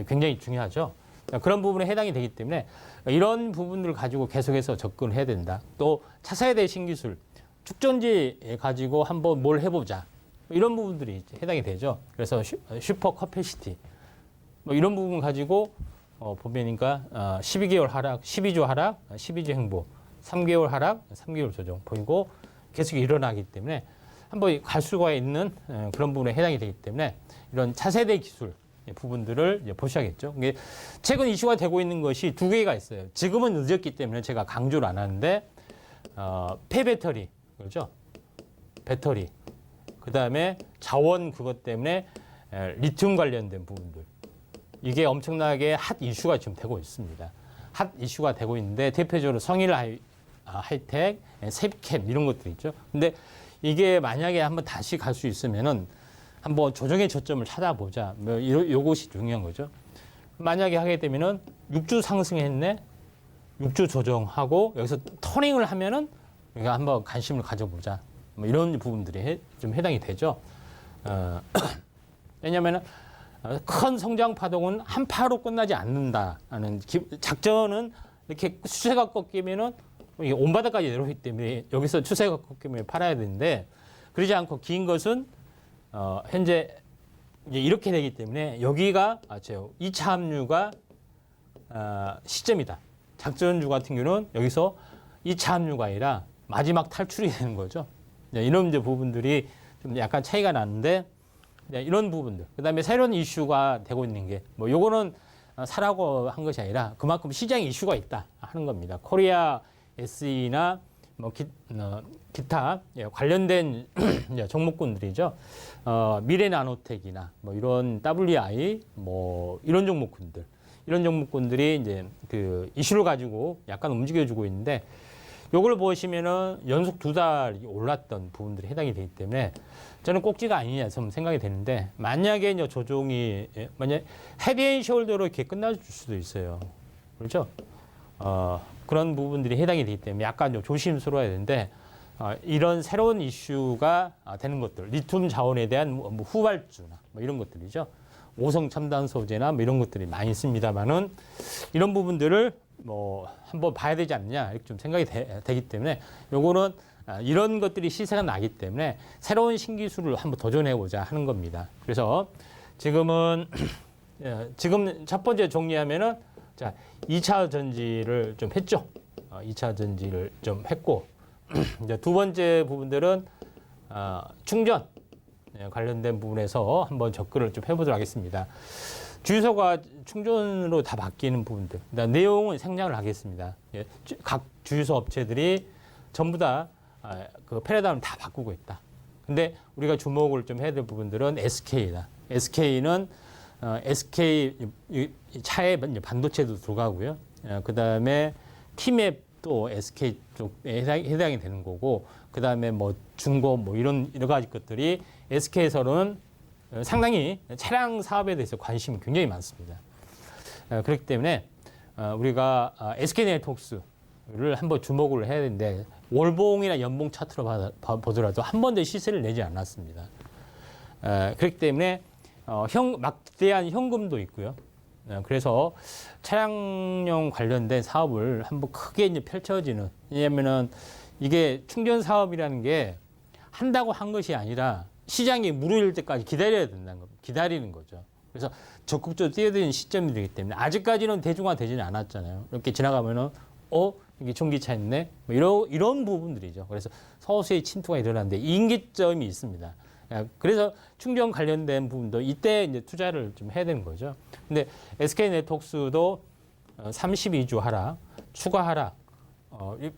굉장히 중요하죠. 그런 부분에 해당이 되기 때문에 이런 부분들을 가지고 계속해서 접근을 해야 된다. 또 차세대 신기술 축전지 가지고 한번 뭘 해보자. 이런 부분들이 이제 해당이 되죠. 그래서 슈퍼 커패시티 뭐 이런 부분 가지고 보면니까 12개월 하락, 12주 하락, 12주 행보, 3개월 하락, 3개월 조정 보이고 계속 일어나기 때문에 한번 갈 수가 있는 그런 부분에 해당이 되기 때문에 이런 차세대 기술 부분들을 이제 보셔야겠죠. 이게 최근 이슈가 되고 있는 것이 두 개가 있어요. 지금은 늦었기 때문에 제가 강조를 안 하는데 폐배터리 그렇죠? 배터리 그다음에 자원 그것 때문에 리튬 관련된 부분들 이게 엄청나게 핫 이슈가 지금 되고 있습니다. 핫 이슈가 되고 있는데 대표적으로 성일 하이텍, 셉캠 이런 것들 있죠. 근데 이게 만약에 한번 다시 갈 수 있으면은 한번 조정의 저점을 찾아보자. 뭐 요것이 중요한 거죠. 만약에 하게 되면은 6주 상승했네. 6주 조정하고 여기서 터닝을 하면은 우리가 한번 관심을 가져보자. 뭐 이런 부분들이 좀 해당이 되죠. 왜냐면은 큰 성장 파동은 한 파로 끝나지 않는다는 작전은 이렇게 추세가 꺾이면은 이게 온 바닥까지 내려오기 때문에 여기서 추세가 꺾이면 팔아야 되는데 그러지 않고 긴 것은 현재 이제 이렇게 되기 때문에 여기가 2차 합류가 시점이다. 작전주 같은 경우는 여기서 2차 합류가 아니라 마지막 탈출이 되는 거죠. 이런 이제 부분들이 좀 약간 차이가 나는데 이런 부분들. 그다음에 새로운 이슈가 되고 있는 게 뭐 요거는 사라고 한 것이 아니라 그만큼 시장 이슈가 있다 하는 겁니다. 코리아 SE나 뭐 기타 관련된 종목군들이죠. 미래나노텍이나 뭐 이런 WI 뭐 이런 종목군들이 이제 그 이슈를 가지고 약간 움직여주고 있는데 요걸 보시면은 연속 2달 올랐던 부분들이 해당이 되기 때문에 저는 꼭지가 아니냐 좀 생각이 되는데 만약에 이제 조정이 만약 헤드앤숄더로 이렇게 끝날 수도 있어요. 그렇죠? 그런 부분들이 해당이 되기 때문에 약간 좀 조심스러워야 되는데 이런 새로운 이슈가 되는 것들, 리튬 자원에 대한 뭐 후발주나 뭐 이런 것들이죠. 오성 첨단 소재나 뭐 이런 것들이 많이 있습니다만은 이런 부분들을 뭐 한번 봐야 되지 않느냐 이렇게 좀 생각이 되기 때문에 요거는 이런 것들이 시세가 나기 때문에 새로운 신기술을 한번 도전해 보자 하는 겁니다. 그래서 지금은 지금 첫 번째 정리하면은 자 2차 전지를 좀 했죠. 2차 전지를 좀 했고 이제 두 번째 부분들은 충전 관련된 부분에서 한번 접근을 좀 해보도록 하겠습니다. 주유소가 충전으로 다 바뀌는 부분들. 내용은 생략을 하겠습니다. 각 주유소 업체들이 전부 다 그 패러다임을 다 바꾸고 있다. 근데 우리가 주목을 좀 해야 될 부분들은 SK다. SK는 SK 차에 반도체도 들어가고요. 그 다음에 T맵도 SK 쪽에 해당이 되는 거고, 그 다음에 뭐 중고 뭐 이런 여러 가지 것들이 SK에서는 상당히 차량 사업에 대해서 관심이 굉장히 많습니다. 그렇기 때문에 우리가 SK네트워크스를 한번 주목을 해야 되는데 월봉이나 연봉 차트로 보더라도 한 번도 시세를 내지 않았습니다. 그렇기 때문에 막대한 현금도 있고요. 그래서 차량용 관련된 사업을 한번 크게 이제 펼쳐지는, 왜냐면은 이게 충전 사업이라는 게 한다고 한 것이 아니라 시장이 무르일 때까지 기다려야 된다는 겁니다. 기다리는 거죠. 그래서 적극적으로 뛰어드는 시점이 되기 때문에 아직까지는 대중화되지는 않았잖아요. 이렇게 지나가면은 이게 전기차 있네. 뭐 이런 부분들이죠. 그래서 서서히 침투가 일어나는데 인기점이 있습니다. 그래서 충전 관련된 부분도 이때 이제 투자를 좀 해야 되는 거죠. 근데 SK네트워크스도 32주 하락, 추가 하락,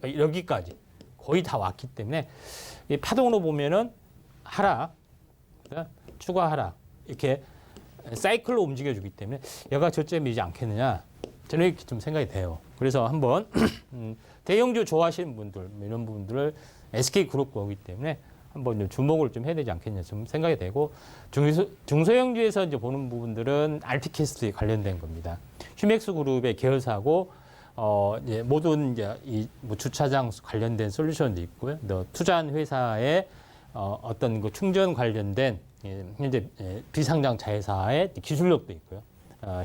여기까지 거의 다 왔기 때문에 이 파동으로 보면은 하락, 추가 하락 이렇게 사이클로 움직여주기 때문에 여가 저점이지 않겠느냐, 저는 이렇게 좀 생각이 돼요. 그래서 한번 대형주 좋아하시는 분들 이런 부분들을 SK그룹 거기 때문에 한번 좀 주목을 좀 해야 되지 않겠냐 좀 생각이 되고, 중소형주에서 이제 보는 부분들은 RT캐스트에 관련된 겁니다. 휴맥스 그룹의 계열사고 이제 모든 이제 뭐 주차장 관련된 솔루션도 있고요. 또 투자한 회사의 어떤 그 충전 관련된 현재 비상장 자회사의 기술력도 있고요.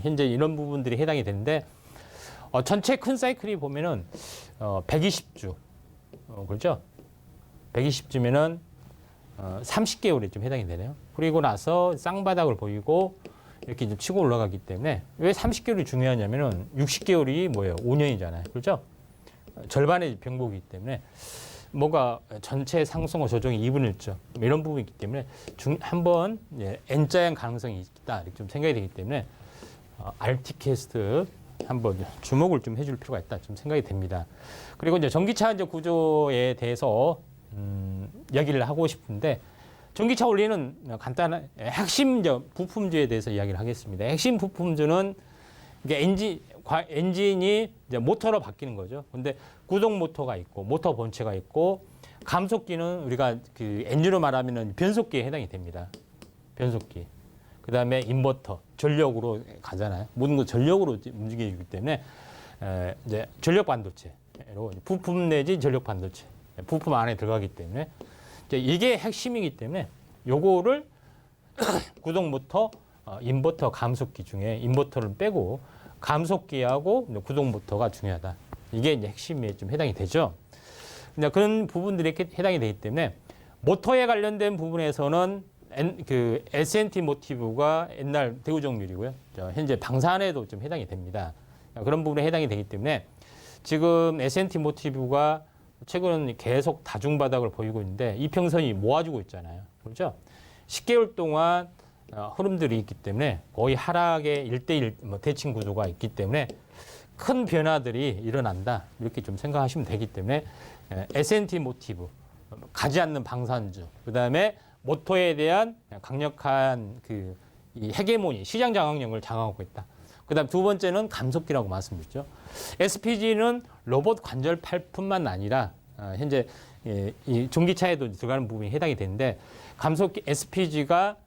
현재 이런 부분들이 해당이 되는데 전체 큰 사이클이 보면은 120주 그렇죠? 120주면은 30개월이 좀 해당이 되네요. 그리고 나서 쌍바닥을 보이고 이렇게 좀 치고 올라가기 때문에 왜 30개월이 중요하냐면은 60개월이 뭐예요? 5년이잖아요. 그렇죠? 절반의 병복이기 때문에 뭐가 전체 상승과 조정이 2분의 1죠. 이런 부분이기 때문에 한번 N자형 가능성이 있다 이렇게 좀 생각이 되기 때문에 RT캐스트 한번 주목을 좀 해줄 필요가 있다 좀 생각이 됩니다. 그리고 이제 전기차 이제 구조에 대해서 이야기를 하고 싶은데 전기차 원리는 간단한 핵심 부품주에 대해서 이야기를 하겠습니다. 핵심 부품주는 이게 엔진이 이제 모터로 바뀌는 거죠. 근데 구동 모터가 있고 모터 본체가 있고 감속기는 우리가 그 엔진으로 말하면은 변속기에 해당이 됩니다. 변속기. 그다음에 인버터, 전력으로 가잖아요. 모든 거 전력으로 움직이기 때문에 이제 전력 반도체로 부품 내지 전력 반도체 부품 안에 들어가기 때문에 이제 이게 핵심이기 때문에 요거를 구동 모터, 인버터, 감속기 중에 인버터를 빼고 감속기하고 구동 모터가 중요하다. 이게 이제 핵심에 좀 해당이 되죠. 그런 부분들이 해당이 되기 때문에 모터에 관련된 부분에서는 그 S&T 모티브가 옛날 대우정밀이고요. 현재 방산에도 좀 해당이 됩니다. 그런 부분에 해당이 되기 때문에 지금 S&T 모티브가 최근 계속 다중바닥을 보이고 있는데 이평선이 모아주고 있잖아요. 그렇죠? 10개월 동안 흐름들이 있기 때문에 거의 하락의 1대1 대칭 구조가 있기 때문에 큰 변화들이 일어난다. 이렇게 좀 생각하시면 되기 때문에 S&T 모티브, 가지 않는 방산주, 그다음에 모터에 대한 강력한 이 헤게모니, 시장 장악력을 장악하고 있다. 그다음 두 번째는 감속기라고 말씀드렸죠. SPG는 로봇 관절팔뿐만 아니라 현재 이 전기차에도 들어가는 부분이 해당이 되는데 감속기 SPG가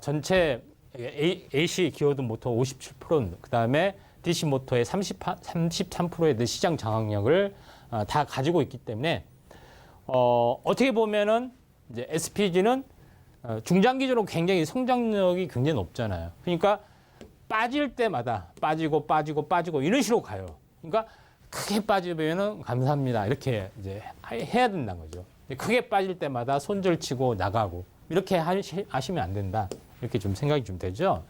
전체 AC 기어드 모터 57%, 그다음에 DC 모터의 33%에 대한 시장 장악력을 다 가지고 있기 때문에 어떻게 보면은 이제 SPG는 중장기적으로 굉장히 성장력이 굉장히 높잖아요. 그러니까 빠질 때마다 빠지고 이런 식으로 가요. 그러니까 크게 빠지면은 감사합니다. 이렇게 이제 해야 된다는 거죠. 크게 빠질 때마다 손절치고 나가고 이렇게 하시면 안 된다. 이렇게 좀 생각이 좀 되죠.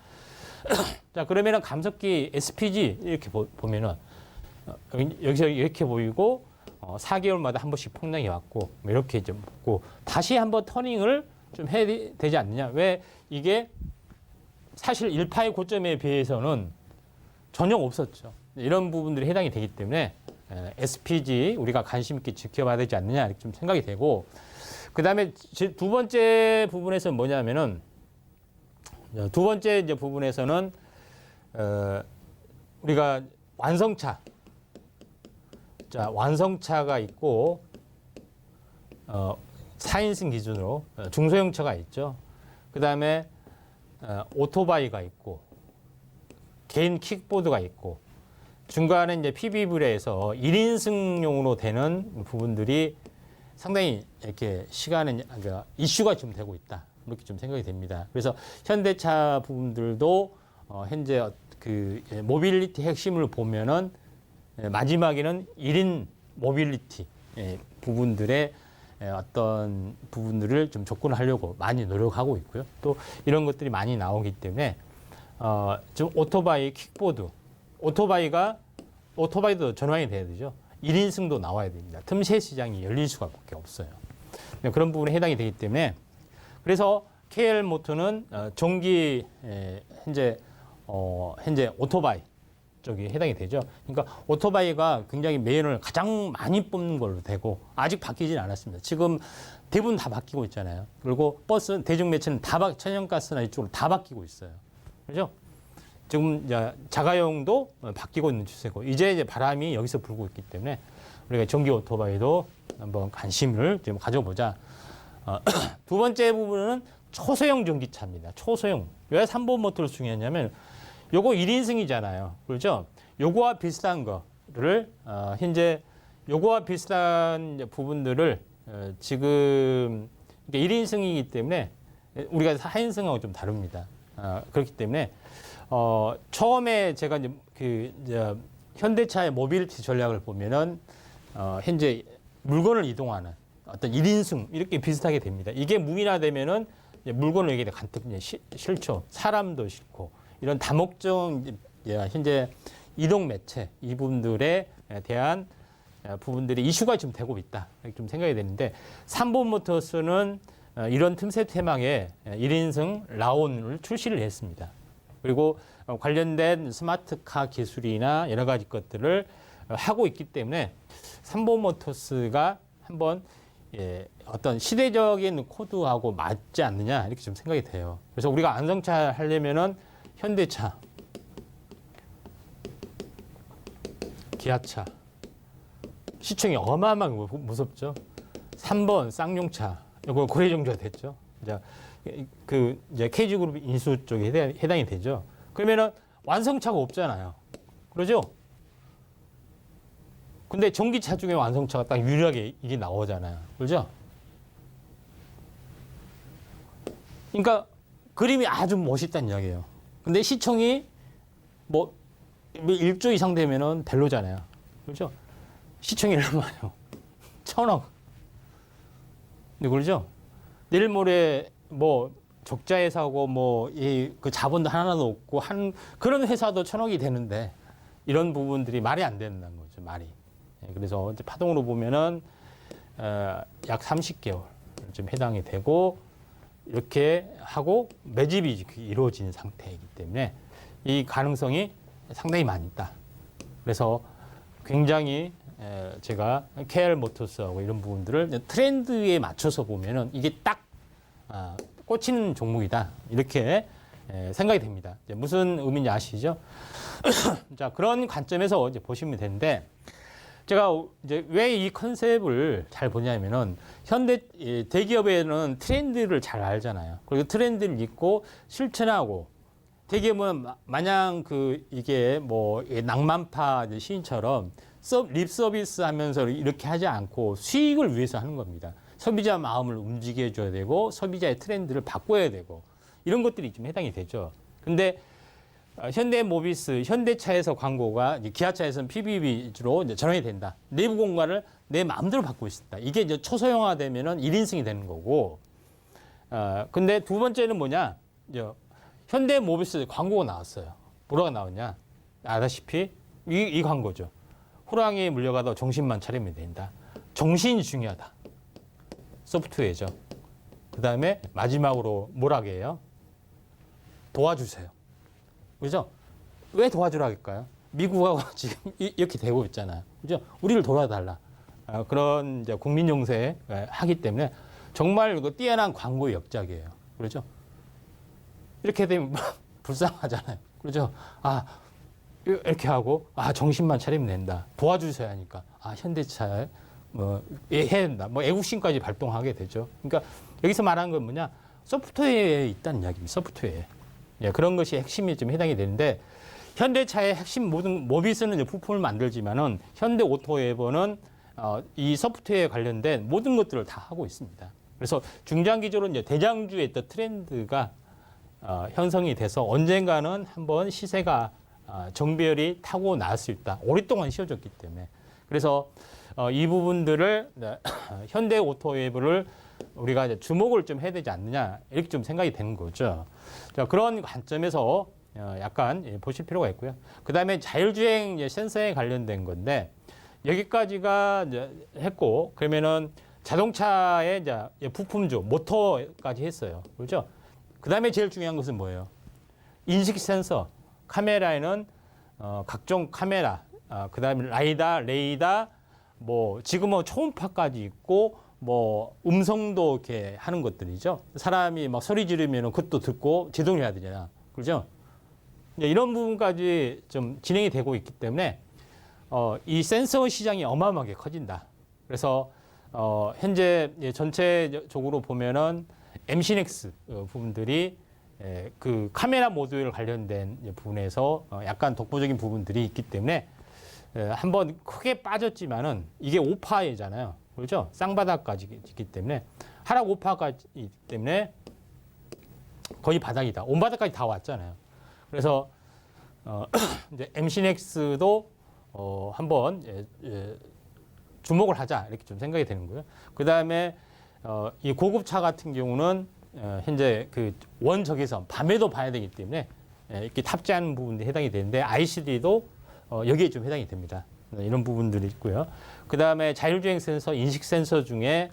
자, 그러면은 감속기 SPG 이렇게 보면은 여기서 이렇게 보이고 4개월마다 한 번씩 폭락이 왔고 이렇게 좀 보고 다시 한번 터닝을 좀 해야 되지 않느냐. 왜 이게 사실 1파의 고점에 비해서는 전혀 없었죠. 이런 부분들이 해당이 되기 때문에 SPG 우리가 관심 있게 지켜봐야 되지 않느냐 이렇게 좀 생각이 되고 그다음에 두 번째 부분에서는 뭐냐면은 두 번째 이제 부분에서는 우리가 완성차, 자 완성차가 있고 4인승 기준으로 중소형차가 있죠. 그다음에 오토바이가 있고 개인 킥보드가 있고 중간에 이제 PB브레에서 1인승용으로 되는 부분들이 상당히 이렇게 시간은 이슈가 좀 되고 있다. 이렇게 좀 생각이 됩니다. 그래서 현대차 부분들도 현재 그 모빌리티 핵심을 보면은 마지막에는 1인 모빌리티 부분들의 어떤 부분들을 좀 접근하려고 많이 노력하고 있고요. 또 이런 것들이 많이 나오기 때문에 좀 오토바이, 킥보드, 오토바이도 전환이 돼야 되죠. 1인승도 나와야 됩니다. 틈새 시장이 열릴 수밖에 없어요. 그런 부분에 해당이 되기 때문에 그래서 KL 모터는 전기 현재 오토바이 쪽이 해당이 되죠. 그러니까 오토바이가 굉장히 매연을 가장 많이 뽑는 걸로 되고 아직 바뀌진 않았습니다. 지금 대부분 다 바뀌고 있잖아요. 그리고 버스, 대중매체는 다 천연가스나 이쪽으로 다 바뀌고 있어요. 그렇죠? 지금 이제 자가용도 바뀌고 있는 추세고 이제 바람이 여기서 불고 있기 때문에 우리가 전기 오토바이도 한번 관심을 좀 가져보자. 두 번째 부분은 초소형 전기차입니다. 초소형. 왜 3번 모터를 중요하냐면 요거 1인승이잖아요. 그렇죠? 요거와 비슷한 거를 현재 요거와 비슷한 부분들을 지금 1인승이기 때문에 우리가 4인승하고 좀 다릅니다. 그렇기 때문에 처음에 제가 이제 현대차의 모빌리티 전략을 보면은 현재 물건을 이동하는 어떤 1인승 이렇게 비슷하게 됩니다. 이게 무인화되면은 이제 물건을 여기에 간뜩 이제 실죠. 사람도 실고 이런 다목적 현재 이동 매체 이 부분들에 대한 부분들이 이슈가 좀 되고 있다 이렇게 좀 생각이 되는데 삼본모터스는 이런 틈새 태망에 1인승 라온을 출시를 했습니다. 그리고 관련된 스마트카 기술이나 여러 가지 것들을 하고 있기 때문에 삼본모터스가 한번 어떤 시대적인 코드하고 맞지 않느냐 이렇게 좀 생각이 돼요. 그래서 우리가 안성차 하려면은 현대차, 기아차 시청이 어마어마하게 무섭죠. 3번 쌍용차 이거 고래정조가 됐죠. 이제 KG그룹 인수 쪽에 해당이 되죠. 그러면은 완성차가 없잖아요. 그러죠? 근데 전기차 중에 완성차가 딱 유일하게 이게 나오잖아요. 그렇죠? 그러니까 그림이 아주 멋있다는 이야기예요. 근데 시총이 뭐 1조 이상 되면은 별로잖아요. 그렇죠? 시총이 얼마예요? 1,000억. 근데 그러죠? 내일 모레 뭐 적자에 사고 뭐 그 자본도 하나도 없고 그런 회사도 1,000억이 되는데 이런 부분들이 말이 안 된다는 거죠. 말이. 그래서 이제 파동으로 보면은 약 30개월 좀 해당이 되고 이렇게 하고 매집이 이루어진 상태이기 때문에 이 가능성이 상당히 많이 있다. 그래서 굉장히 제가 KR 모터스하고 이런 부분들을 트렌드에 맞춰서 보면은 이게 딱 꽂히는 종목이다. 이렇게 생각이 됩니다. 무슨 의미인지 아시죠? 자, 그런 관점에서 이제 보시면 되는데 제가 이제 왜 이 컨셉을 잘 보냐면은 현대 대기업에는 트렌드를 잘 알잖아요. 그리고 트렌드를 읽고 실천하고 대기업은 마냥 이게 뭐 낭만파 시인처럼 립 서비스 하면서 이렇게 하지 않고 수익을 위해서 하는 겁니다. 소비자 마음을 움직여줘야 되고 소비자의 트렌드를 바꿔야 되고 이런 것들이 좀 해당이 되죠. 근데 현대모비스, 현대차에서 광고가 기아차에서는 PBB로 전환이 된다. 내부 공간을 내 마음대로 바꾸고 있다. 이게 이제 초소형화되면은 1인승이 되는 거고. 근데 두 번째는 뭐냐? 현대모비스 광고가 나왔어요. 뭐라고 나왔냐? 아다시피 이 광고죠. 호랑이에 물려가도 정신만 차리면 된다. 정신이 중요하다. 소프트웨어죠. 그 다음에 마지막으로 뭐라고 해요? 도와주세요. 그죠? 왜 도와주라 할까요? 미국하고 지금 이렇게 되고 있잖아요. 그죠? 우리를 도와달라. 그런 이제 국민 정세 하기 때문에 정말 뛰어난 광고의 역작이에요. 그렇죠? 이렇게 되면 불쌍하잖아요. 그렇죠? 이렇게 하고, 정신만 차리면 된다. 도와주셔야 하니까. 현대차에 해야 된다. 애국심까지 발동하게 되죠. 그러니까 여기서 말하는 건 뭐냐? 소프트웨어에 있다는 이야기입니다. 소프트웨어에. 그런 것이 핵심이 좀 해당이 되는데 현대차의 핵심 모든 모비스는 부품을 만들지만은 현대오토웨버는 이 소프트웨어에 관련된 모든 것들을 다 하고 있습니다. 그래서 중장기적으로 이제 대장주의 어떤 트렌드가 형성이 돼서 언젠가는 한번 시세가 정배열이 타고 나올 수 있다. 오랫동안 쉬어졌기 때문에. 그래서 이 부분들을 현대오토웨버를 우리가 이제 주목을 좀 해야 되지 않느냐 이렇게 좀 생각이 되는 거죠. 자, 그런 관점에서 약간 보실 필요가 있고요. 그 다음에 자율주행 센서에 관련된 건데 여기까지가 이제 했고 그러면은 자동차의 이제 부품주 모터까지 했어요. 그렇죠? 그 다음에 제일 중요한 것은 뭐예요? 인식 센서. 카메라에는 각종 카메라, 그 다음에 라이다, 레이다, 뭐 지금은 초음파까지 있고. 뭐 음성도 이렇게 하는 것들이죠. 사람이 막 소리 지르면 그것도 듣고 제동을 해야 되잖아요. 그렇죠? 이런 부분까지 좀 진행이 되고 있기 때문에 이 센서 시장이 어마어마하게 커진다. 그래서 현재 전체적으로 보면은 MCNX 부분들이 그 카메라 모듈 관련된 부분에서 약간 독보적인 부분들이 있기 때문에 한번 크게 빠졌지만은 이게 5파이잖아요. 그렇죠? 쌍바닥까지 있기 때문에 하락 5파까지 있기 때문에 거의 바닥이다. 온바닥까지 다 왔잖아요. 그래서 이제 MCNX도 한번 주목을 하자 이렇게 좀 생각이 되는 거예요. 그 다음에 이 고급차 같은 경우는 현재 그 원적외선 밤에도 봐야 되기 때문에 이렇게 탑재하는 부분이 해당이 되는데 ICD도 여기에 좀 해당이 됩니다. 이런 부분들이 있고요. 그 다음에 자율주행 센서, 인식 센서 중에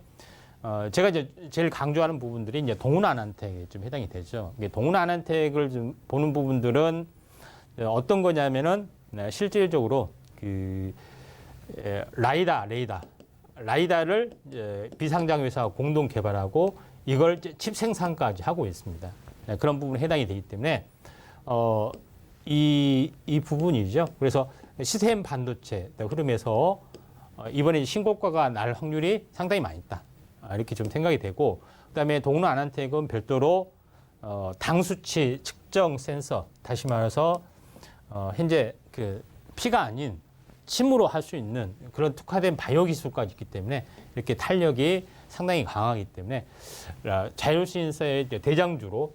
제가 이제 제일 강조하는 부분들이 이제 동운 안한택에 좀 해당이 되죠. 동운 안한택을 좀 보는 부분들은 어떤 거냐면은 실질적으로 그 라이다를 비상장 회사와 공동 개발하고 이걸 칩 생산까지 하고 있습니다. 그런 부분에 해당이 되기 때문에 이 부분이죠. 그래서 시스템 반도체 흐름에서 이번에 신고가가 날 확률이 상당히 많이 있다. 이렇게 좀 생각이 되고, 그다음에 동운 안한택은 별도로 당 수치 측정 센서, 다시 말해서 현재 그 피가 아닌 침으로 할 수 있는 그런 특화된 바이오 기술까지 있기 때문에 이렇게 탄력이 상당히 강하기 때문에 자율시인사의 대장주로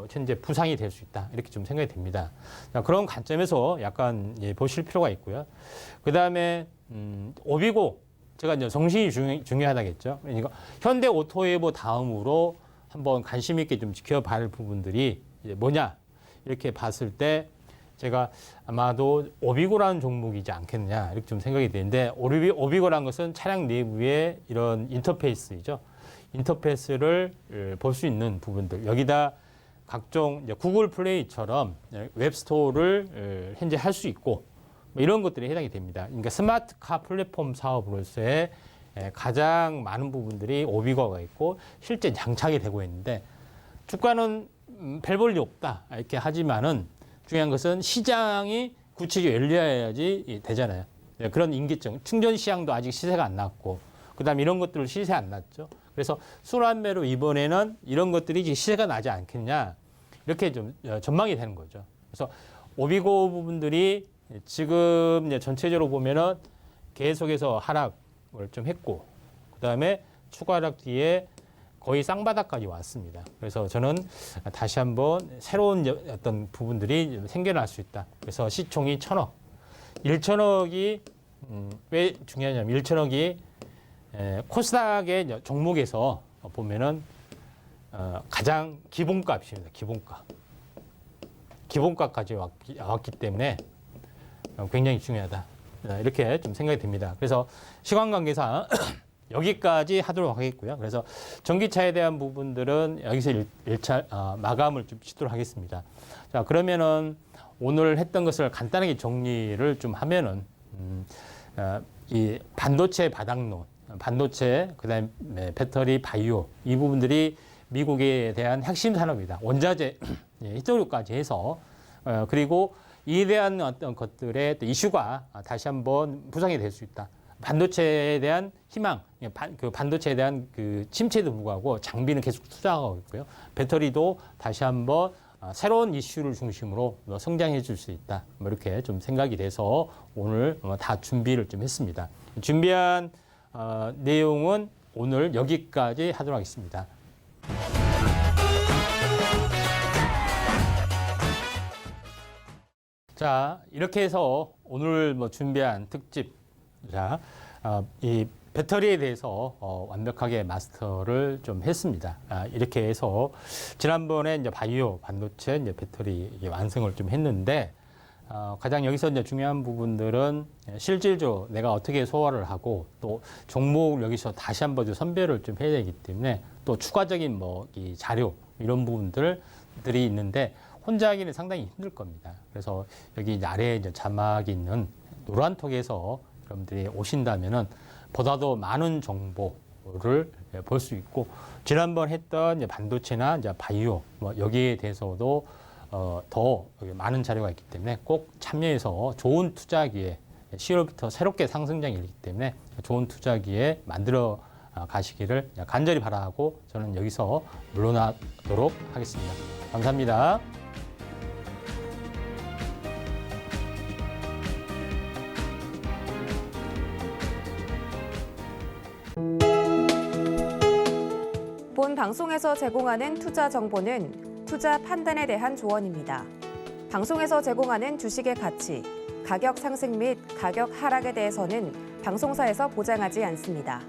현재 부상이 될 수 있다. 이렇게 좀 생각이 됩니다. 자, 그런 관점에서 약간 보실 필요가 있고요. 그 다음에 오비고 제가 이제 정신이 중요하다겠죠. 그러니까 현대 오토웨이버 다음으로 한번 관심 있게 좀 지켜봐야 할 부분들이 이제 뭐냐 이렇게 봤을 때 제가 아마도 오비고라는 종목이지 않겠느냐 이렇게 좀 생각이 되는데 오비고라는 것은 차량 내부의 이런 인터페이스이죠. 인터페이스를 볼 수 있는 부분들 여기다 각종 이제 구글 플레이처럼 웹스토어를 현재 할 수 있고 뭐 이런 것들이 해당이 됩니다. 그러니까 스마트카 플랫폼 사업으로서의 가장 많은 부분들이 오비고가 있고 실제 장착이 되고 있는데 주가는 별 볼 일 없다 이렇게 하지만은 중요한 것은 시장이 굳히게 열려야지 되잖아요. 그런 인기증, 충전 시장도 아직 시세가 안 났고, 그다음 이런 것들 시세 안 났죠. 그래서 순환매로 이번에는 이런 것들이 시세가 나지 않겠냐 이렇게 좀 전망이 되는 거죠. 그래서 오비고 부분들이 지금 이제 전체적으로 보면은 계속해서 하락을 좀 했고, 그다음에 추가 하락 뒤에 거의 쌍바닥까지 왔습니다. 그래서 저는 다시 한번 새로운 어떤 부분들이 생겨날 수 있다. 그래서 시총이 1,000억. 1,000억이 왜 중요하냐면 1,000억이 코스닥의 종목에서 보면은 가장 기본값입니다. 기본값까지 왔기 때문에 굉장히 중요하다. 이렇게 좀 생각이 듭니다. 그래서 시간 관계상 여기까지 하도록 하겠고요. 그래서 전기차에 대한 부분들은 여기서 1차 마감을 좀 짓도록 하겠습니다. 자, 그러면은 오늘 했던 것을 간단하게 정리를 좀 하면은 이 반도체 바닥론, 반도체, 그다음에 배터리, 바이오 이 부분들이 미국에 대한 핵심 산업이다. 원자재, 히토류까지 해서 그리고 이에 대한 어떤 것들의 또 이슈가 다시 한번 부상이 될 수 있다. 반도체에 대한 희망, 그 반도체에 대한 그 침체에도 불구하고 장비는 계속 투자하고 있고요. 배터리도 다시 한번 새로운 이슈를 중심으로 성장해 줄 수 있다. 뭐 이렇게 좀 생각이 돼서 오늘 다 준비를 좀 했습니다. 준비한 내용은 오늘 여기까지 하도록 하겠습니다. 자, 이렇게 해서 오늘 준비한 특집. 자, 이 배터리에 대해서 완벽하게 마스터를 좀 했습니다. 이렇게 해서 지난번에 이제 바이오, 반도체, 이제 배터리 완성을 좀 했는데 가장 여기서 이제 중요한 부분들은 실질적으로 내가 어떻게 소화를 하고 또 종목을 여기서 다시 한번 좀 선별을 좀 해야 되기 때문에 또 추가적인 이 자료 이런 부분들이 있는데 혼자 하기는 상당히 힘들 겁니다. 그래서 여기 이제 아래에 이제 자막이 있는 노란톡에서 여러분들이 오신다면은 보다도 많은 정보를 볼 수 있고 지난번 했던 이제 반도체나 이제 바이오 여기에 대해서도 더 많은 자료가 있기 때문에 꼭 참여해서 좋은 투자 기회 10월부터 새롭게 상승장이기 때문에 좋은 투자 기회 만들어 가시기를 간절히 바라고 저는 여기서 물러나도록 하겠습니다. 감사합니다. 본 방송에서 제공하는 투자 정보는 투자 판단에 대한 조언입니다. 방송에서 제공하는 주식의 가치, 가격 상승 및 가격 하락에 대해서는 방송사에서 보장하지 않습니다.